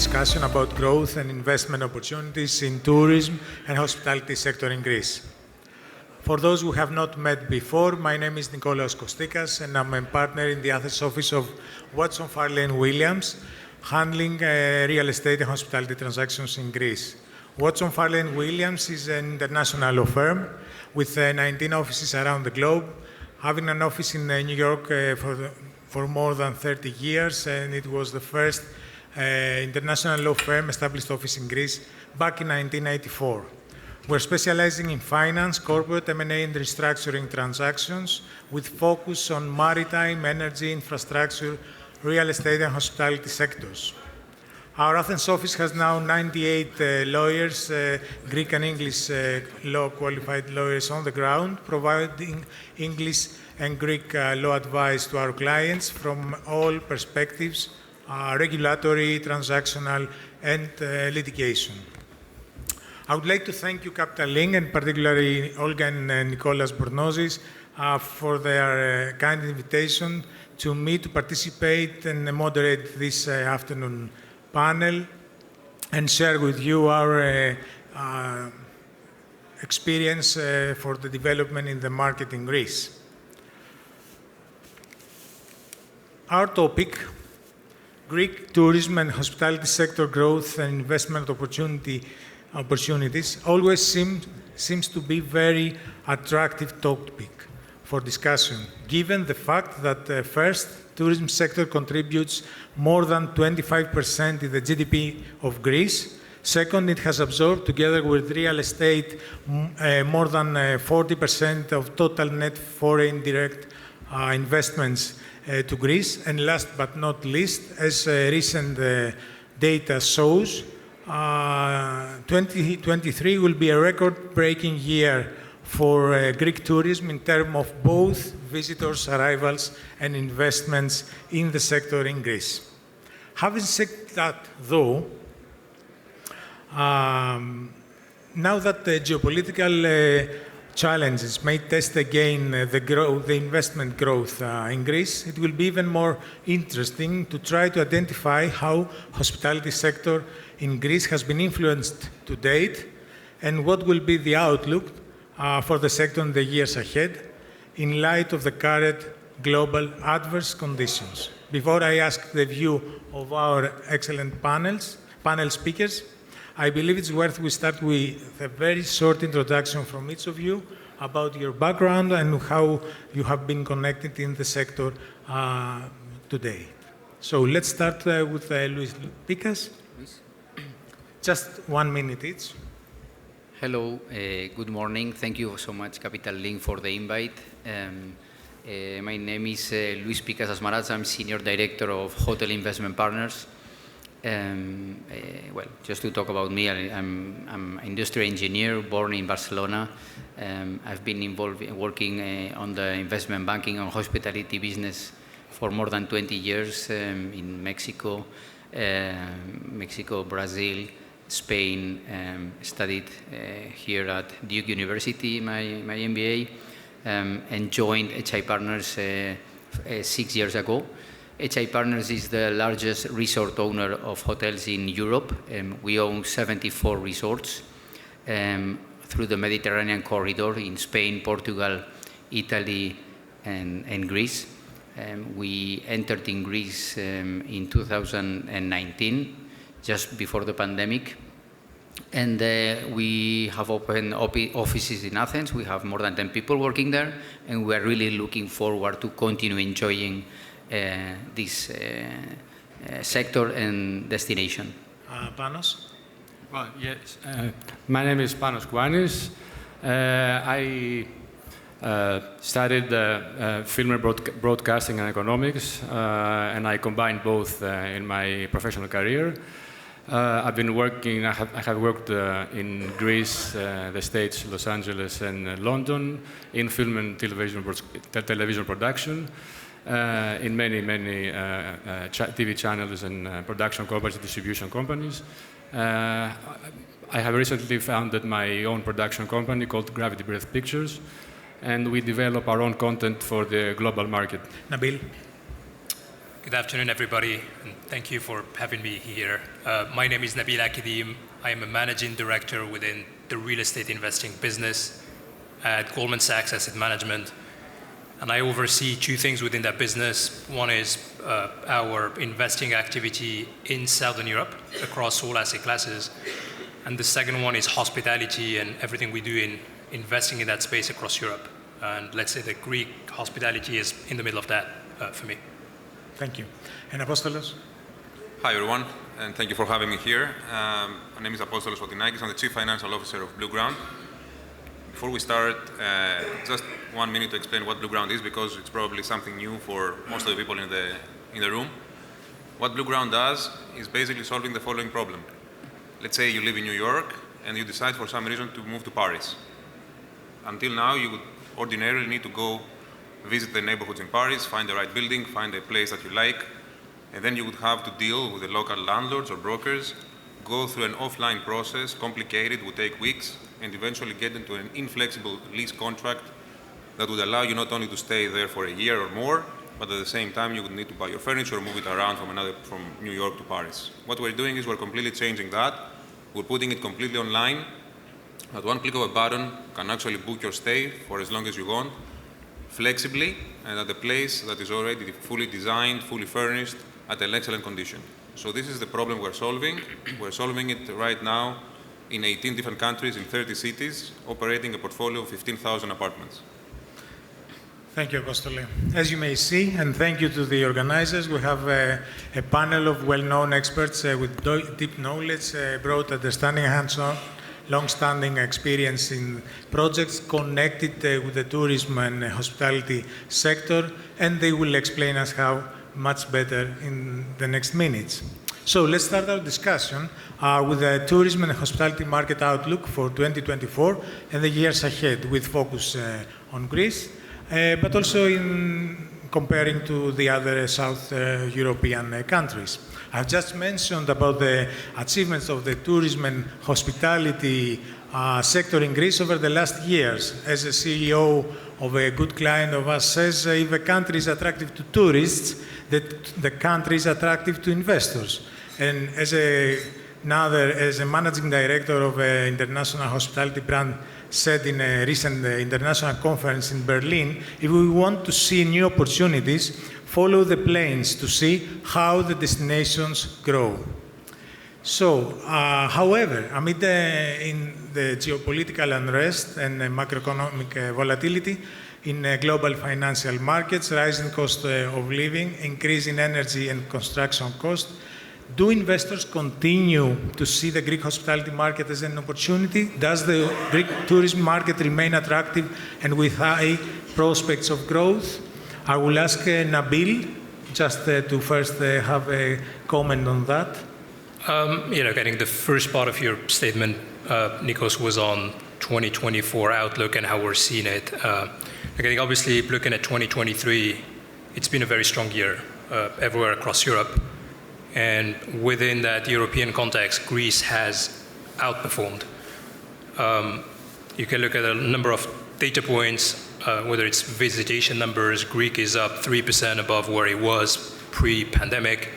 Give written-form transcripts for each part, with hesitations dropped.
discussion about growth and investment opportunities in tourism and hospitality sector in Greece. For those who have not met before, my name is Nikolaos Kostikas, and I'm a partner in the Athens office of Watson, Farley & Williams, handling real estate and hospitality transactions in Greece. Watson, Farley & Williams is an international law firm with 19 offices around the globe, having an office in New York for more than 30 years, and it was the first international law firm established office in Greece back in 1984. We're specializing in finance, corporate M&A and restructuring transactions with focus on maritime, energy, infrastructure, real estate and hospitality sectors. Our Athens office has now 98 lawyers, Greek and English law qualified lawyers on the ground, providing English and Greek law advice to our clients from all perspectives, regulatory, transactional, and litigation. I would like to thank you, Capital Link, and particularly Olga and Nicholas Bornozis, for their kind invitation to me to participate and moderate this afternoon panel and share with you our experience for the development in the market in Greece. Our topic, Greek tourism and hospitality sector growth and investment opportunities, always seems to be very attractive topic for discussion, given the fact that first, tourism sector contributes more than 25% in the GDP of Greece. Second, it has absorbed, together with real estate, more than 40% of total net foreign direct investments to Greece. And last but not least, as recent data shows, 2023 will be a record-breaking year for Greek tourism in terms of both visitors' arrivals and investments in the sector in Greece. Having said that, though, now that the geopolitical challenges may test again the investment growth in Greece, it will be even more interesting to try to identify how hospitality sector in Greece has been influenced to date and what will be the outlook for the sector in the years ahead in light of the current global adverse conditions. Before I ask the view of our excellent panel speakers, I believe it's worth we start with a very short introduction from each of you about your background and how you have been connected in the sector today. So let's start with Luis Picas. Just 1 minute each. Hello, good morning. Thank you so much, Capital Link, for the invite. My name is Luis Picas Asmarats. I'm Senior Director of Hotel Investment Partners. Well, just to talk about me, I'm an industrial engineer born in Barcelona. I've been involved in working on the investment banking and hospitality business for more than 20 years in Mexico, Brazil, Spain. Studied here at Duke University, my MBA, and joined HI Partners 6 years ago. HI Partners is the largest resort owner of hotels in Europe. We own 74 resorts through the Mediterranean corridor in Spain, Portugal, Italy, and Greece. We entered in Greece in 2019, just before the pandemic. And we have opened offices in Athens. We have more than 10 people working there, and we are really looking forward to continue enjoying this sector and destination. Panos? Well, yes. My name is Panos Kouanis. I studied film and broadcasting and economics, and I combined both in my professional career. I've been working, I have worked in Greece, the States, Los Angeles, and London in film and television production. In many TV channels and production companies, distribution companies. I have recently founded my own production company called GravityBreath Pictures, and we develop our own content for the global market. Nabil? Good afternoon, everybody, and thank you for having me here. My name is Nabil Aquedim. I am a managing director within the real estate investing business at Goldman Sachs Asset Management. And I oversee two things within that business. One is our investing activity in Southern Europe across all asset classes. And the second one is hospitality and everything we do in investing in that space across Europe. And let's say the Greek hospitality is in the middle of that for me. Thank you. And Apostolos? Hi, everyone, and thank you for having me here. My name is Apostolos Foteinakis. I'm the Chief Financial Officer of Blueground. Before we start, just 1 minute to explain what Blueground is, because it's probably something new for most of the people in the room. What Blueground does is basically solving the following problem. Let's say you live in New York, and you decide for some reason to move to Paris. Until now, you would ordinarily need to go visit the neighborhoods in Paris, find the right building, find a place that you like, and then you would have to deal with the local landlords or brokers, go through an offline process, complicated, would take weeks, and eventually get into an inflexible lease contract that would allow you not only to stay there for a year or more, but at the same time you would need to buy your furniture or move it around from New York to Paris. What we're doing is we're completely changing that. We're putting it completely online. At one click of a button, you can actually book your stay for as long as you want, flexibly, and at a place that is already fully designed, fully furnished, at an excellent condition. So this is the problem we're solving. We're solving it right now in 18 different countries, in 30 cities, operating a portfolio of 15,000 apartments. Thank you, Apostolos. As you may see, and thank you to the organizers, we have a panel of well-known experts with deep knowledge, broad understanding, hands-on, long-standing experience in projects connected with the tourism and hospitality sector, and they will explain us how much better in the next minutes. So let's start our discussion with the tourism and hospitality market outlook for 2024 and the years ahead, with focus on Greece, but also in comparing to the other South European countries. I've just mentioned about the achievements of the tourism and hospitality sector in Greece over the last years. As a CEO of a good client of us says, if a country is attractive to tourists, the country is attractive to investors. And as a managing director of an international hospitality brand said in a recent international conference in Berlin, if we want to see new opportunities, follow the planes to see how the destinations grow. So, however, amid in the geopolitical unrest and macroeconomic volatility in global financial markets, rising cost of living, increase in energy and construction costs, do investors continue to see the Greek hospitality market as an opportunity? Does the Greek tourism market remain attractive and with high prospects of growth? I will ask Nabil just to first have a comment on that. I think the first part of your statement, Nikos, was on 2024 outlook and how we're seeing it. I think obviously looking at 2023, it's been a very strong year everywhere across Europe. And within that European context, Greece has outperformed. You can look at a number of data points, whether it's visitation numbers. Greece is up 3% above where it was pre-pandemic.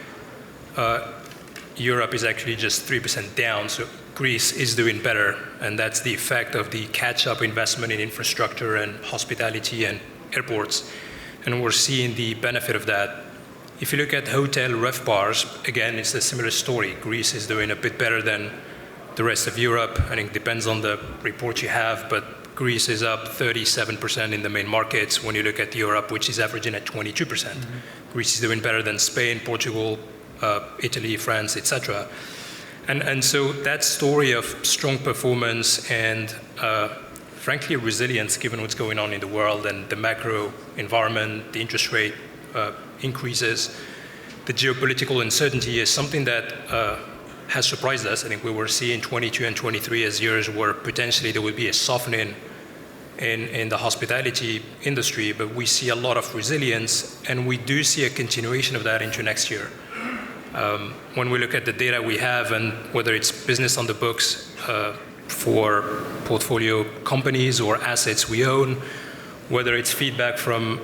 Europe is actually just 3% down, so Greece is doing better, and that's the effect of the catch-up investment in infrastructure and hospitality and airports, and we're seeing the benefit of that. If you look at hotel RevPARs, again, it's a similar story. Greece is doing a bit better than the rest of Europe. I think it depends on the report you have, but Greece is up 37% in the main markets when you look at Europe, which is averaging at 22%. Mm-hmm. Greece is doing better than Spain, Portugal, Italy, France, etc. And so that story of strong performance and frankly resilience given what's going on in the world and the macro environment, the interest rate increases, the geopolitical uncertainty is something that has surprised us. I think we were seeing 22 and 23 as years where potentially there would be a softening in the hospitality industry, but we see a lot of resilience, and we do see a continuation of that into next year. When we look at the data we have, and whether it's business on the books for portfolio companies or assets we own, whether it's feedback from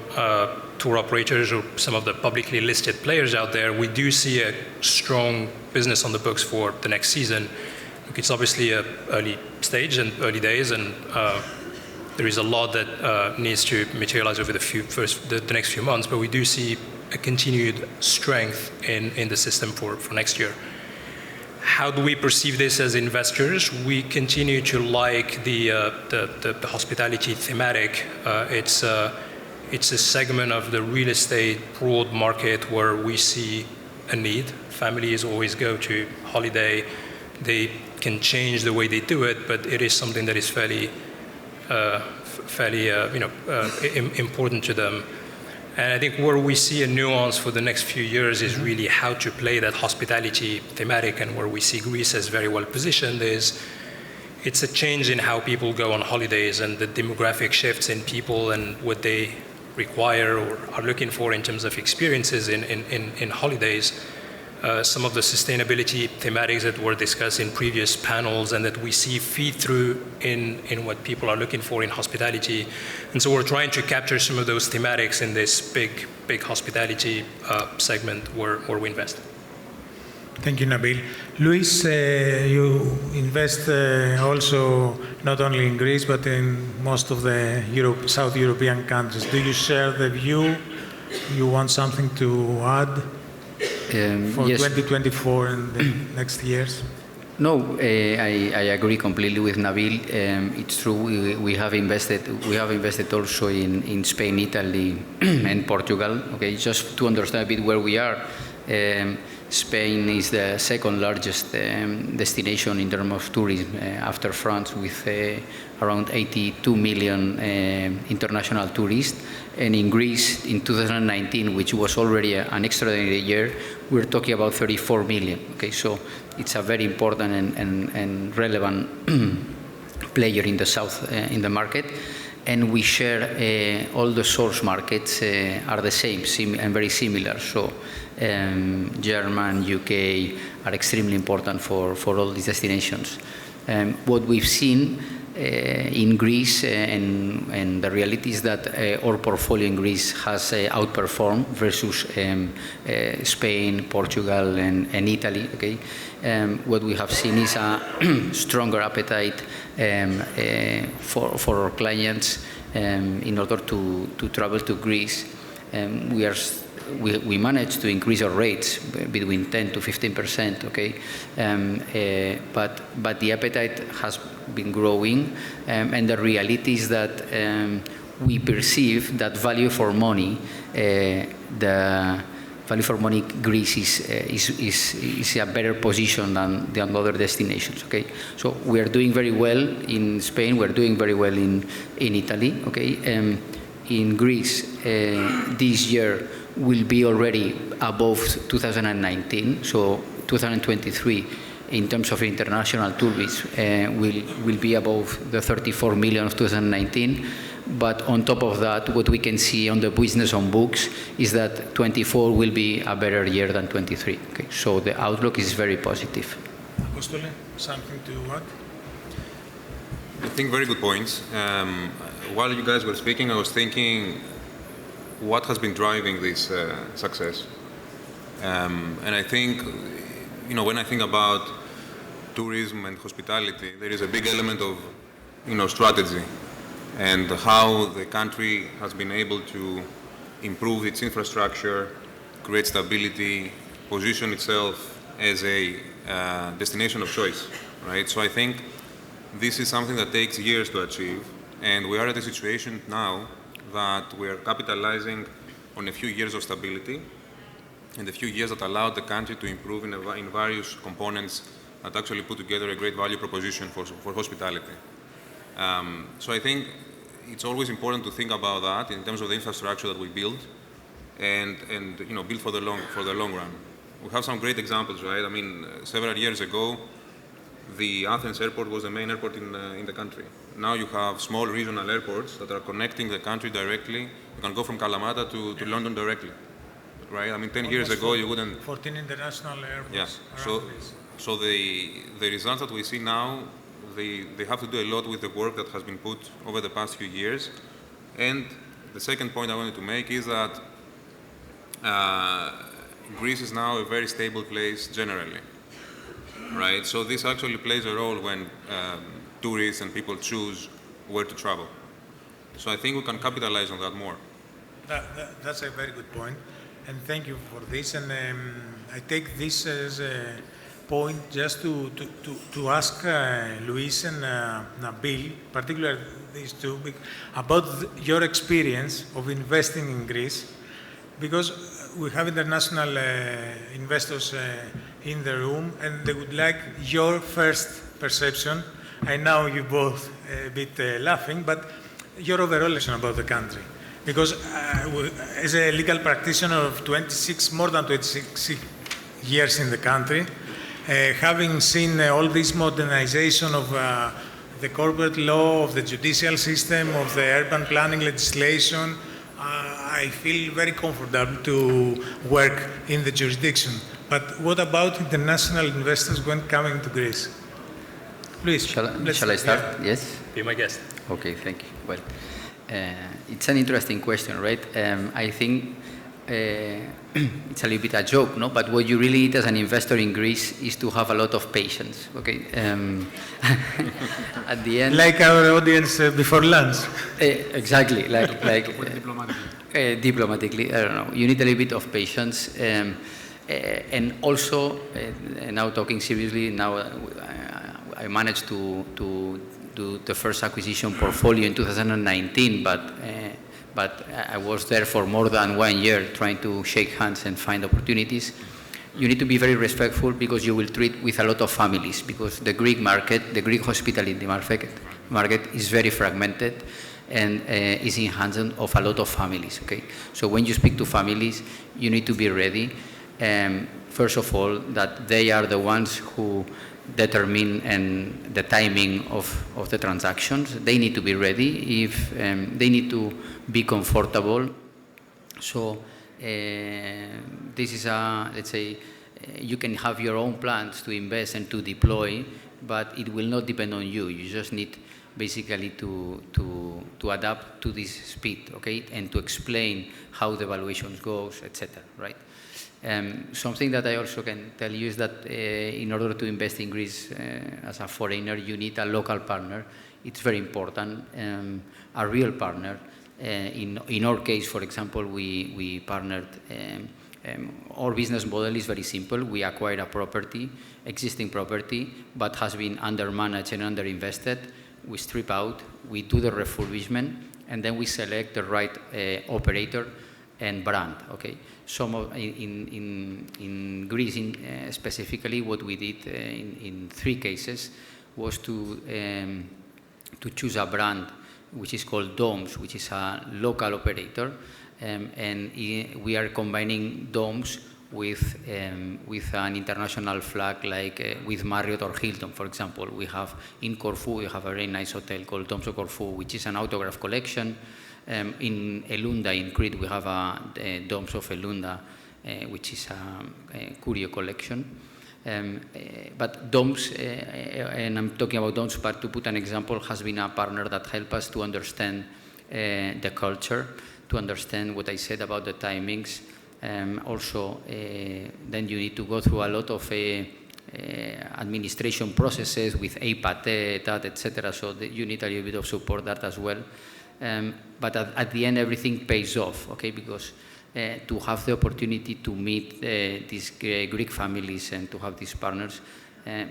tour operators or some of the publicly listed players out there, we do see a strong business on the books for the next season. It's obviously an early stage and early days, and there is a lot that needs to materialize over the next few months, but we do see a continued strength in the system for next year. How do we perceive this as investors? We continue to like the hospitality thematic. It's a segment of the real estate broad market where we see a need. Families always go to holiday. They can change the way they do it, but it is something that is fairly important to them. And I think where we see a nuance for the next few years is really how to play that hospitality thematic, and where we see Greece as very well positioned is it's a change in how people go on holidays and the demographic shifts in people and what they require or are looking for in terms of experiences in holidays. Some of the sustainability thematics that were discussed in previous panels and that we see feed through in what people are looking for in hospitality. And so we're trying to capture some of those thematics in this big hospitality segment where we invest. Thank you, Nabil. Luis, you invest also not only in Greece, but in most of the South European countries. Do you share the view? You want something to add? For yes. 2024 and the next years? No, I agree completely with Nabil. It's true. We have invested also in Spain, Italy, and Portugal. Okay, just to understand a bit where we are. Spain is the second largest destination in terms of tourism after France, with around 82 million international tourists. And in Greece, in 2019, which was already an extraordinary year, we're talking about 34 million. Okay, so it's a very important and relevant player in the south in the market. And we share all the source markets are the same and very similar. So German, UK are extremely important for all these destinations. What we've seen in Greece, and the reality is that our portfolio in Greece has outperformed versus Spain, Portugal, and Italy. Okay, what we have seen is a stronger appetite for our clients in order to travel to Greece. We managed to increase our rates between 10 to 15%. Okay, but the appetite has been growing, and the reality is that we perceive that value for money, the value for money Greece is a better position than the other destinations. Okay, so we are doing very well in Spain. We're doing very well in Italy. Okay, in Greece this year will be already above 2019. So 2023, in terms of international tourists, will be above the 34 million of 2019. But on top of that, what we can see on the business on books is that 24 will be a better year than 23. Okay, so the outlook is very positive. Apostolos, something to add? I think very good points. While you guys were speaking, I was thinking what has been driving this success. And I think, when I think about tourism and hospitality, there is a big element of, strategy and how the country has been able to improve its infrastructure, create stability, position itself as a destination of choice, right? So I think this is something that takes years to achieve, and we are at a situation now that we are capitalizing on a few years of stability and a few years that allowed the country to improve in various components that actually put together a great value proposition for hospitality. So I think it's always important to think about that in terms of the infrastructure that we build and build for the long run. We have some great examples, right? I mean, several years ago, the Athens airport was the main airport in the country. Now you have small regional airports that are connecting the country directly. You can go from Kalamata to London directly, right? I mean, 10 years ago you wouldn't. 14 international airports. Yeah. So the results that we see now, they have to do a lot with the work that has been put over the past few years. And the second point I wanted to make is that Greece is now a very stable place generally, right? So this actually plays a role when tourists and people choose where to travel. So I think we can capitalize on that more. That's a very good point, and thank you for this. And I take this as a point just to ask Luis and Nabil, particularly these two, about your experience of investing in Greece, because we have international investors in the room, and they would like your first perception. I know you both a bit laughing, but your overall impression about the country. Because as a legal practitioner of more than 26 years in the country, having seen all this modernization of the corporate law, of the judicial system, of the urban planning legislation, I feel very comfortable to work in the jurisdiction. But what about international investors when coming to Greece? Please. Shall I start? Yeah. Yes? Be my guest. Okay, thank you. Well, it's an interesting question, right? I think it's a little bit a joke, no? But what you really need as an investor in Greece is to have a lot of patience, okay? At the end... Like our audience before lunch. Exactly, diplomatically, I don't know. You need a little bit of patience. And also, now talking seriously, now I managed to do the first acquisition portfolio in 2019, but I was there for more than 1 year trying to shake hands and find opportunities. You need to be very respectful because you will treat with a lot of families, because the Greek market, the Greek hospitality market is very fragmented and is in hands of a lot of families, okay? So when you speak to families, you need to be ready. First of all, that they are the ones who determine the timing of the transactions. They need to be ready. If they need to be comfortable. So this is let's say, you can have your own plans to invest and to deploy, but it will not depend on you. You just need basically to adapt to this speed, okay, and to explain how the valuations goes, etc. Right? Something that I also can tell you is that in order to invest in Greece as a foreigner, you need a local partner. It's very important, a real partner. In our case, for example, we partnered. Our business model is very simple. We acquire a property, existing property, but has been undermanaged and underinvested. We strip out, we do the refurbishment, and then we select the right operator and brand, okay? In Greece, specifically, what we did in 3 cases was to choose a brand which is called Domes, which is a local operator, and we are combining Domes with an international flag, like with Marriott or Hilton, for example. We have in Corfu, we have a very nice hotel called Domes of Corfu, which is an autograph collection. In Elunda, in Crete, we have a Domes of Elunda, which is a curio collection. But Domes, and I'm talking about Domes, but to put an example, has been a partner that helped us to understand the culture, to understand what I said about the timings. Also, then you need to go through a lot of administration processes with 𝒂𝒐𝒂𝒕𝒊𝒏𝒂𝒃, etc. So you need a little bit of support that as well. But at the end, everything pays off, okay? Because to have the opportunity to meet these Greek families and to have these partners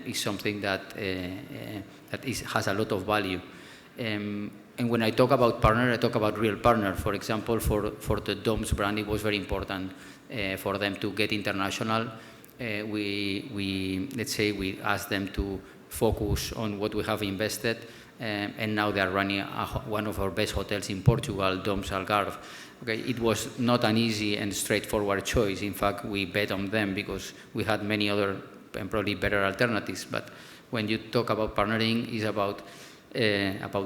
is something that has a lot of value. And when I talk about partner, I talk about real partner. For example, for the Domes brand, it was very important for them to get international. Let's say we asked them to focus on what we have invested, and now they are running one of our best hotels in Portugal, Domes Algarve. Okay, it was not an easy and straightforward choice. In fact, we bet on them because we had many other and probably better alternatives. But when you talk about partnering, it's about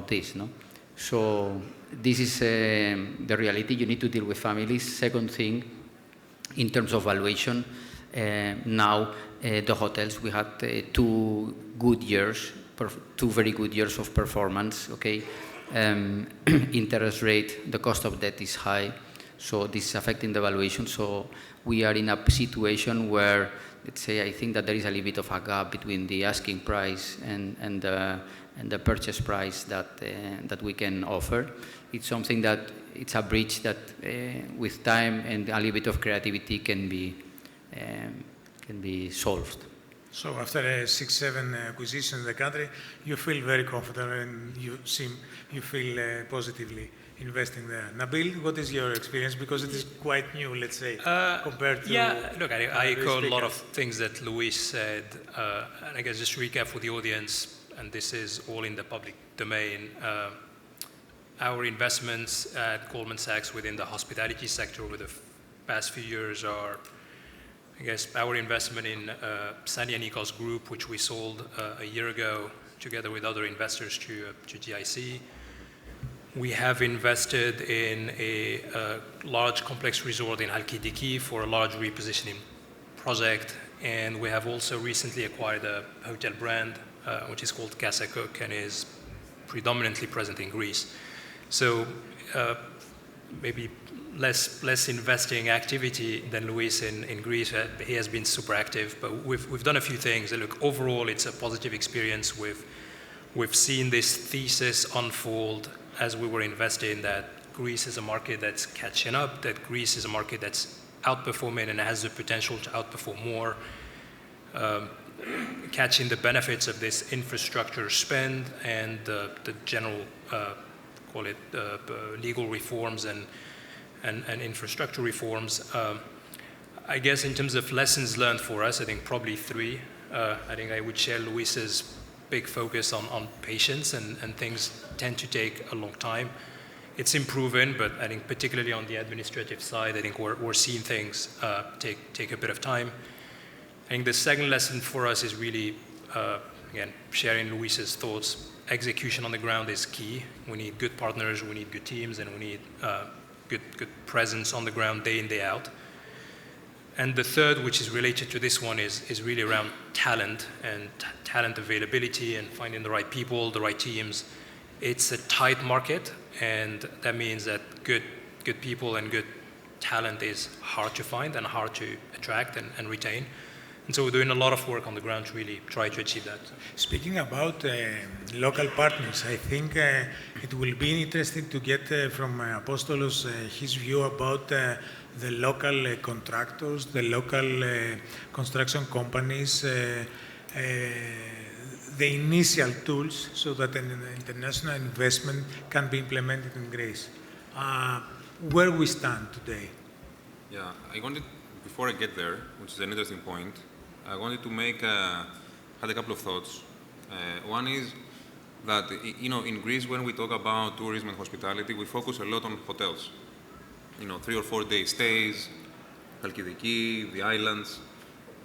this, no? So this is the reality. You need to deal with families. Second thing, in terms of valuation, now the hotels, we had 2 very good years of performance, okay? Interest rate, the cost of debt is high, So this is affecting the valuation. So we are in a situation where, let's say, I think that there is a little bit of a gap between the asking price and the purchase price that we can offer. It's something that it's a bridge that with time and a little bit of creativity can be solved. So after 6-7 acquisitions in the country, you feel very confident and you feel positively investing there. Nabil, what is your experience? Because it is quite new, let's say, compared to... Yeah, look, I echo a lot of things that Luis said. And I guess just to recap for the audience, and this is all in the public domain, our investments at Goldman Sachs within the hospitality sector over the past few years are, I guess, our investment in Panaelists Group, which we sold a year ago together with other investors to GIC. We have invested in a large complex resort in 𝒄𝒄𝒄𝒕𝒊𝒏𝒈 for a large repositioning project. And we have also recently acquired a hotel brand, which is called 𝒄𝒄𝒄𝒕𝒊𝒏𝒈 and is predominantly present in Greece. So maybe less investing activity than Luis in Greece. He has been super active, but we've done a few things. And look, overall, it's a positive experience. We've seen this thesis unfold as we were investing, that Greece is a market that's catching up, that Greece is a market that's outperforming and has the potential to outperform more, catching the benefits of this infrastructure spend and the general, call it legal reforms and infrastructure reforms. I guess in terms of lessons learned for us, I think probably 3. I think I would share Luis's big focus on patience, and things tend to take a long time. It's improving, but I think particularly on the administrative side, I think we're seeing things take a bit of time. I think the second lesson for us is really, again, sharing Luis's thoughts. Execution on the ground is key. We need good partners, we need good teams, and we need good presence on the ground day in, day out. And the third, which is related to this one, is really around talent and talent availability and finding the right people, the right teams. It's a tight market, and that means that good people and good talent is hard to find and hard to attract and retain. And so we're doing a lot of work on the ground to really try to achieve that. Speaking about local partners, I think it will be interesting to get from Apostolos his view about the local contractors, the local construction companies, the initial tools so that an international investment can be implemented in Greece. Where we stand today? Yeah, before I get there, which is an interesting point, I wanted to had a couple of thoughts. One is that, in Greece, when we talk about tourism and hospitality, we focus a lot on hotels. 3 or 4 day stays, 𝒄𝒄𝒄𝒕𝒊𝒏𝒈, the islands.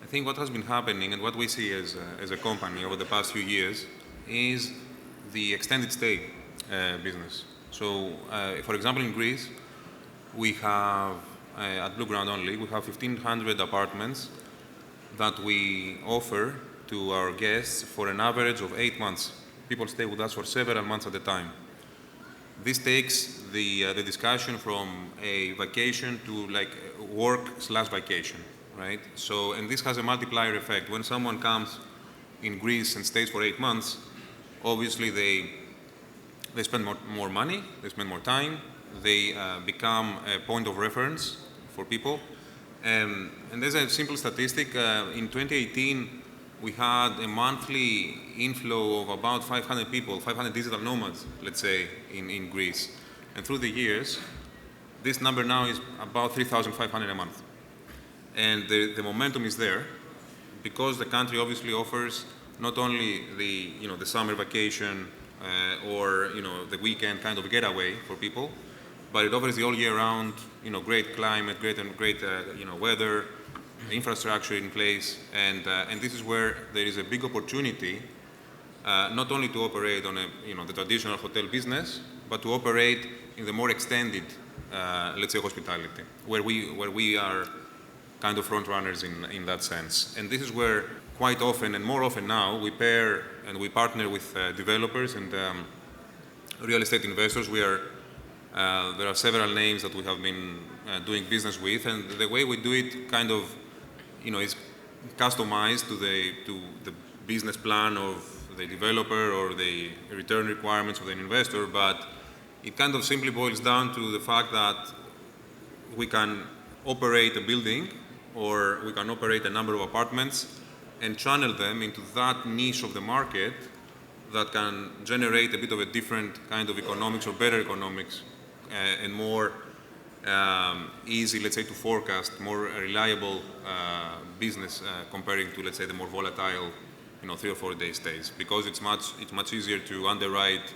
I think what has been happening and what we see as a company over the past few years is the extended stay business. So, for example, in Greece, we have, at Blueground only, we have 1,500 apartments that we offer to our guests for an average of 8 months. People stay with us for several months at a time. This takes the discussion from a vacation to like work/vacation, right? So, and this has a multiplier effect. When someone comes in Greece and stays for 8 months, obviously they spend more money, they spend more time, they become a point of reference for people. And there's a simple statistic. In 2018, we had a monthly inflow of about 500 people, 500 digital nomads, let's say, in Greece. And through the years, this number now is about 3,500 a month. And the momentum is there because the country obviously offers not only the summer vacation or the weekend kind of getaway for people, but it offers the all year round, great climate, great weather, infrastructure in place, and this is where there is a big opportunity, not only to operate on the traditional hotel business, but to operate in the more extended, let's say, hospitality, where we are kind of front runners in that sense. And this is where quite often and more often now we pair and we partner with developers and real estate investors. There are several names that we have been doing business with, and the way we do it kind of, is customized to the business plan of the developer or the return requirements of the investor, but it kind of simply boils down to the fact that we can operate a building or we can operate a number of apartments and channel them into that niche of the market that can generate a bit of a different kind of economics or better economics and more easy, let's say, to forecast, more reliable business comparing to, let's say, the more volatile, 3 or 4 day stays. Because it's much easier to underwrite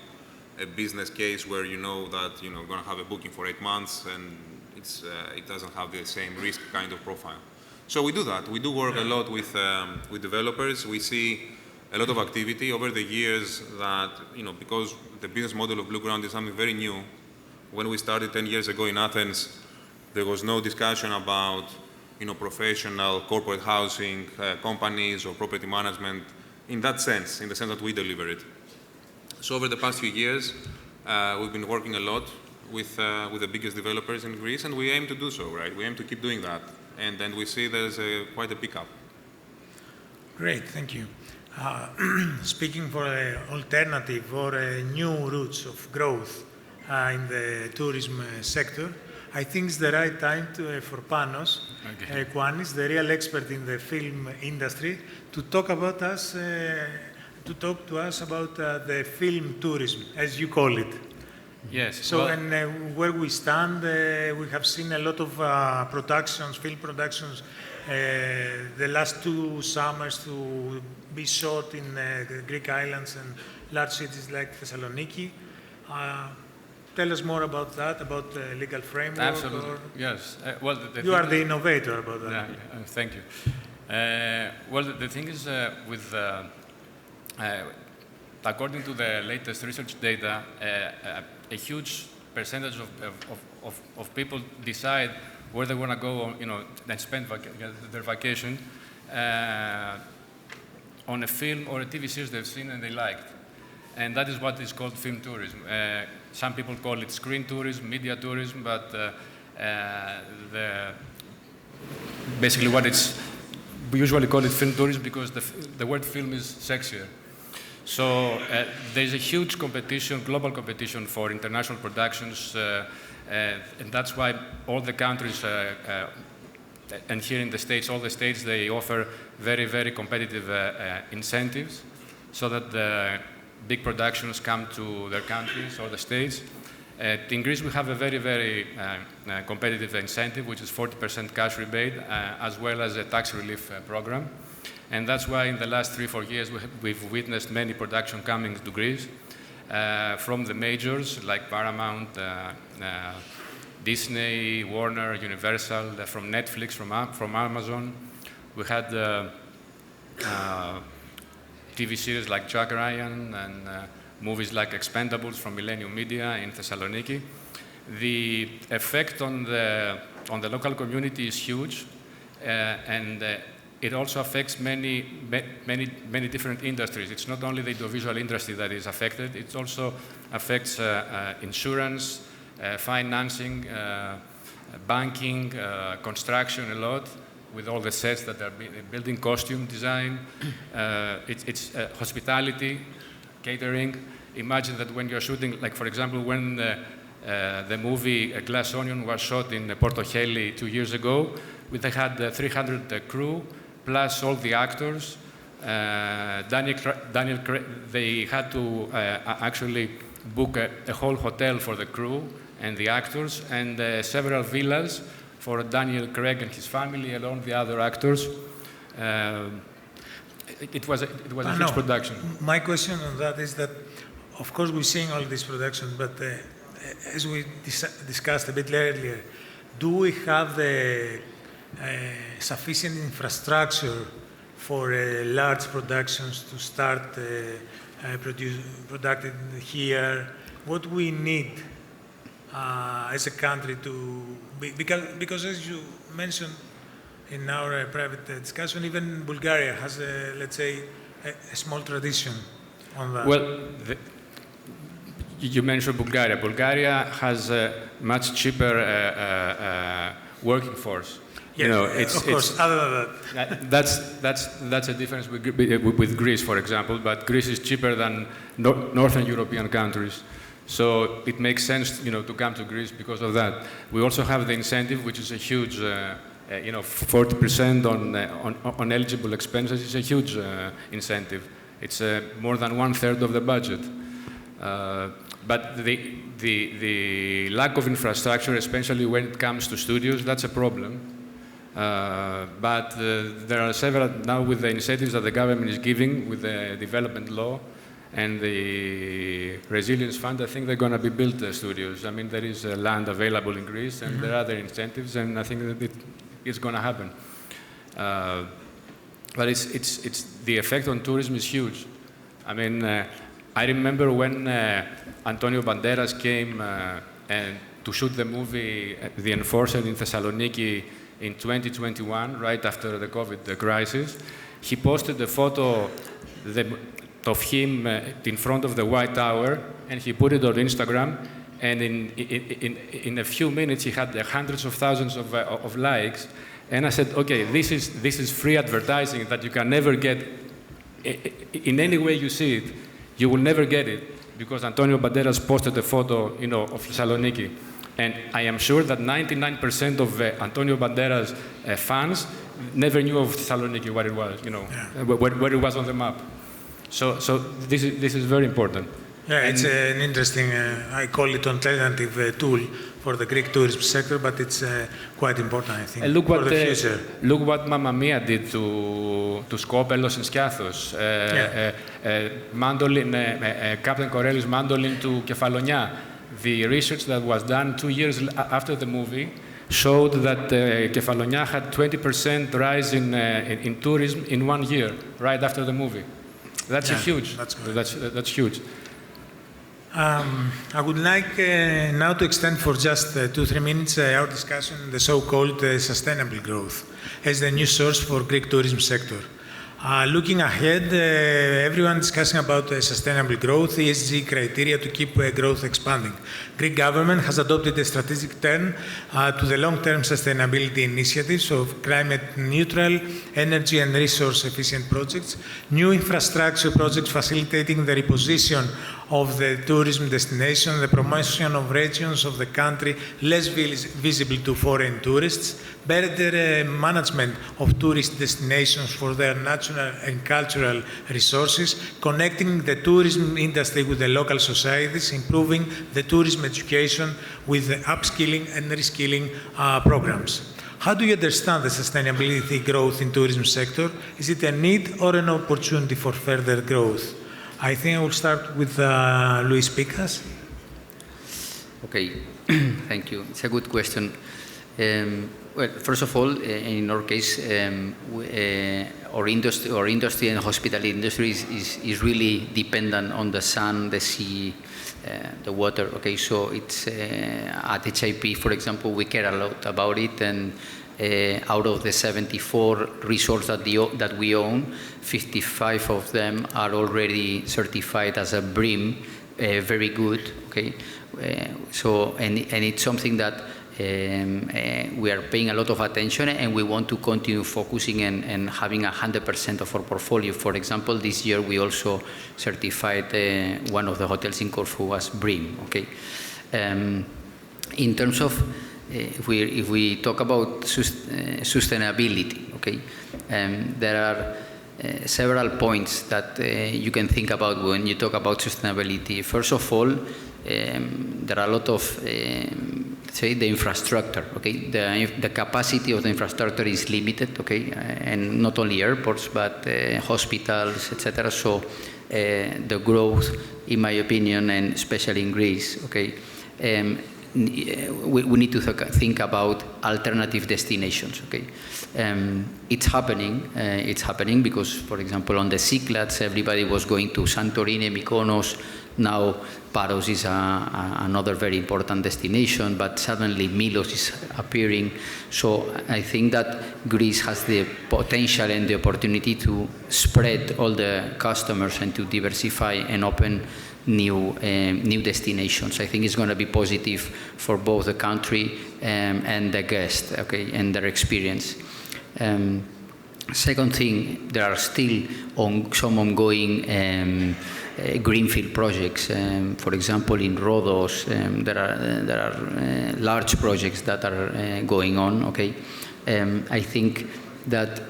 a business case where you know that you're going to have a booking for 8 months and it doesn't have the same risk kind of profile. So we do that. We do work a lot with developers. We see a lot of activity over the years that, because the business model of Blueground is something very new. When we started 10 years ago in Athens, there was no discussion about, professional corporate housing companies or property management in that sense, in the sense that we deliver it. So over the past few years, we've been working a lot with the biggest developers in Greece, and we aim to do so, right? We aim to keep doing that. And then we see there's quite a pickup. Great, thank you. Speaking for an alternative or new routes of growth in the tourism sector, I think it's the right time for Panos, Kouanis, the real expert in the film industry, to talk to us about the film tourism, as you call it. Yes. So, and where we stand, we have seen a lot of productions, film productions, the last 2 summers to be shot in Greek islands and large cities like Thessaloniki. Tell us more about that, about the legal framework. Absolutely, yes. Well, you are the innovator about that. Yeah, thank you. Well, the thing is, according to the latest research data, a huge percentage of people decide where they want to go, and spend their vacation on a film or a TV series they've seen and they liked. And that is what is called film tourism. Some people call it screen tourism, media tourism, but basically we usually call it film tourism because the word film is sexier. So there's a huge competition, global competition for international productions, and that's why all the countries, and here in the States, all the states, they offer very, very competitive incentives so that the big productions come to their countries or the states. In Greece, we have a very, very competitive incentive, which is 40% cash rebate, as well as a tax relief program. And that's why in the last 3-4 years, we've witnessed many production coming to Greece from the majors like Paramount, Disney, Warner, Universal, from Netflix, from Amazon. We had TV series like Jack Ryan and movies like Expendables from Millennium Media in Thessaloniki. The effect on the local community is huge, and it also affects many different industries. It's not only the audiovisual industry that is affected, it also affects insurance, financing, banking, construction a lot, with all the sets that are building, costume design. It's hospitality, catering. Imagine that when you're shooting, like for example, when the movie Glass Onion was shot in Portocheli 2 years ago, they had 300 crew, plus all the actors. Daniel Craig, they had to actually book a whole hotel for the crew and the actors, and several villas for Daniel Craig and his family, along the other actors. It was a huge production. My question on that is that, of course, we're seeing all these productions, but as we discussed a bit earlier, do we have the sufficient infrastructure for large productions to start producing here? What we need as a country to because as you mentioned in our private discussion, even Bulgaria has, let's say, a small tradition on that. Well, You mentioned Bulgaria. Bulgaria has a much cheaper working force. Yes, of course. Other than that. That's a difference with Greece, for example. But Greece is cheaper than Northern European countries, so it makes sense, to come to Greece because of that. We also have the incentive, which is a huge, 40% on eligible expenses is a huge incentive. It's more than 1/3 of the budget. But the lack of infrastructure, especially when it comes to studios, that's a problem. But there are several, now with the incentives that the government is giving with the development law and the resilience fund, I think they're going to be built studios. I mean, there is land available in Greece, and there are other incentives, and I think that it's going to happen. But it's the effect on tourism is huge. I mean, I remember when Antonio Banderas came and to shoot the movie The Enforcer in Thessaloniki in 2021, right after the COVID crisis. He posted a photo of him in front of the White Tower, and he put it on Instagram. And in a few minutes, he had hundreds of thousands of likes. And I said, okay, this is free advertising that you can never get. In any way you see it, you will never get it, because Antonio Banderas posted a photo, of Thessaloniki. And I am sure that 99% of Antonio Banderas fans never knew of Thessaloniki, what it was, where it was on the map. So this is very important. Yeah, it's an interesting, I call it alternative tool for the Greek tourism sector, but it's quite important, I think, for the future. Look what Mamma Mia did to Skopelos and Skiathos. Captain Corelli's mandolin to Kefalonia. The research that was done 2 years after the movie showed that Kefalonia had 20% rise in tourism in 1 year, right after the movie. That's huge. That's huge. I would like now to extend for just 2-3 minutes our discussion on the so-called sustainable growth as the new source for Greek tourism sector. Looking ahead, everyone discussing about sustainable growth, ESG criteria to keep growth expanding. Greek government has adopted a strategic turn to the long-term sustainability initiatives of climate-neutral, energy and resource-efficient projects, new infrastructure projects facilitating the reposition of the tourism destination, the promotion of regions of the country less visible to foreign tourists, better management of tourist destinations for their natural and cultural resources, connecting the tourism industry with the local societies, improving the tourism education with the upskilling and reskilling programs. How do you understand the sustainability growth in tourism sector? Is it a need or an opportunity for further growth? I think I will start with Luis Picas. Okay, thank you. It's a good question. Well, first of all, in our case, our industry and hospitality industry is really dependent on the sun, the sea, the water. Okay, so it's at HIP, for example, we care a lot about it, and out of the 74 resorts that we own, 55 of them are already certified as a BREEAM, very good. Okay, so and it's something that we are paying a lot of attention, and we want to continue focusing and having 100% of our portfolio. For example, this year we also certified one of the hotels in Corfu as BREEAM. Okay, in terms of if we talk about sustainability, okay, there are several points that you can think about when you talk about sustainability. First of all, there are a lot of say the infrastructure. Okay, the capacity of the infrastructure is limited. Okay, and not only airports but hospitals, etc. So the growth, in my opinion, and especially in Greece, okay. We need to think about alternative destinations. Okay, it's happening. It's happening because, for example, on the Cyclades, everybody was going to Santorini, Mykonos. Now Paros is another very important destination, but suddenly Milos is appearing. So I think that Greece has the potential and the opportunity to spread all the customers and to diversify and open new destinations. I think it's going to be positive for both the country and the guest, okay, and their experience. Second thing, there are still some ongoing greenfield projects. For example, in Rhodos, there are large projects that are going on. Okay, I think that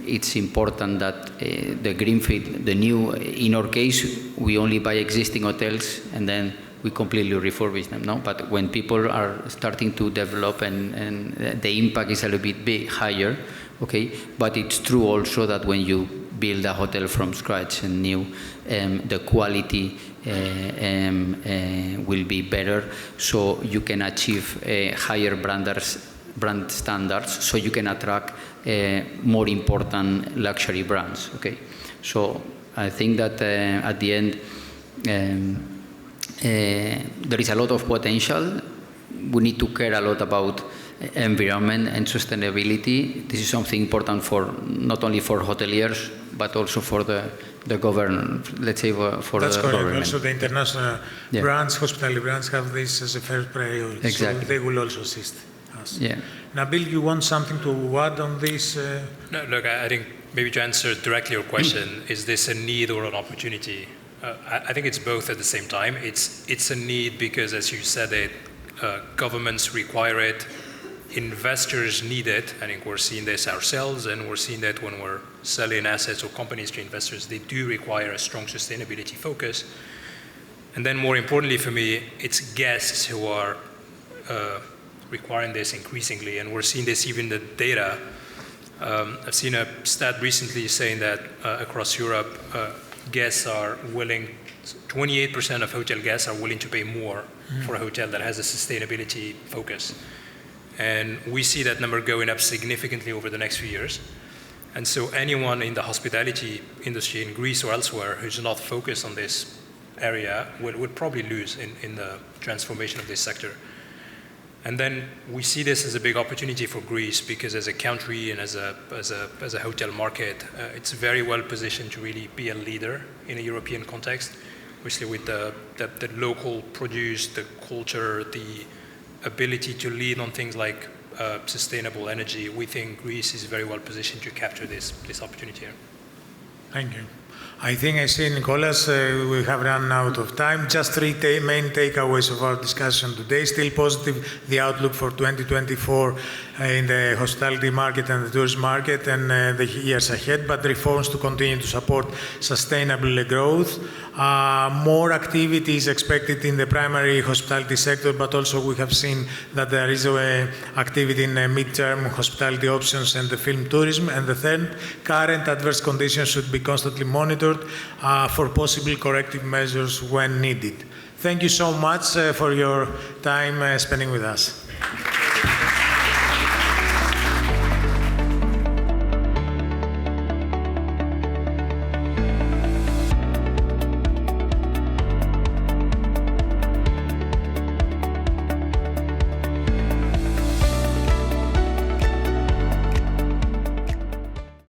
it's important that the greenfield, the new, in our case, we only buy existing hotels and then we completely refurbish them. No, but when people are starting to develop and the impact is a little bit higher. Okay, but it's true also that when you build a hotel from scratch and new, the quality will be better, so you can achieve higher brand standards, so you can attract more important luxury brands. Okay, so I think that at the end there is a lot of potential. We need to care a lot about environment and sustainability. This is something important for not only for hoteliers but also for the government. Let's say for That's the correct. government. Also, the international brands, hospitality brands, have this as a first priority. Exactly. So they will also assist us. Yeah. Nabil, you want something to add on this? No, look, I think maybe to answer directly your question, is this a need or an opportunity? I think it's both at the same time. It's a need because, as you said, governments require it. Investors need it. I think we're seeing this ourselves, and we're seeing that when we're selling assets or companies to investors, they do require a strong sustainability focus. And then more importantly for me, it's guests who are requiring this increasingly, and we're seeing this even in the data. I've seen a stat recently saying that across Europe, guests are willing, 28% of hotel guests are willing to pay more for a hotel that has a sustainability focus. And we see that number going up significantly over the next few years. And so anyone in the hospitality industry in Greece or elsewhere who's not focused on this area would probably lose in the transformation of this sector. And then we see this as a big opportunity for Greece because as a country and as a hotel market, it's very well positioned to really be a leader in a European context, obviously with the local produce, the culture, the ability to lead on things like sustainable energy. We think Greece is very well positioned to capture this opportunity here. Thank you. I think I see, Nikolaos, we have run out of time. Just three main takeaways of our discussion today. Still positive, the outlook for 2024 in the hospitality market and the tourism market and the years ahead, but reforms to continue to support sustainable growth. More activity is expected in the primary hospitality sector, but also we have seen that there is activity in mid-term hospitality options and the film tourism. And the third, current adverse conditions should be constantly monitored for possible corrective measures when needed. Thank you so much for your time spending with us.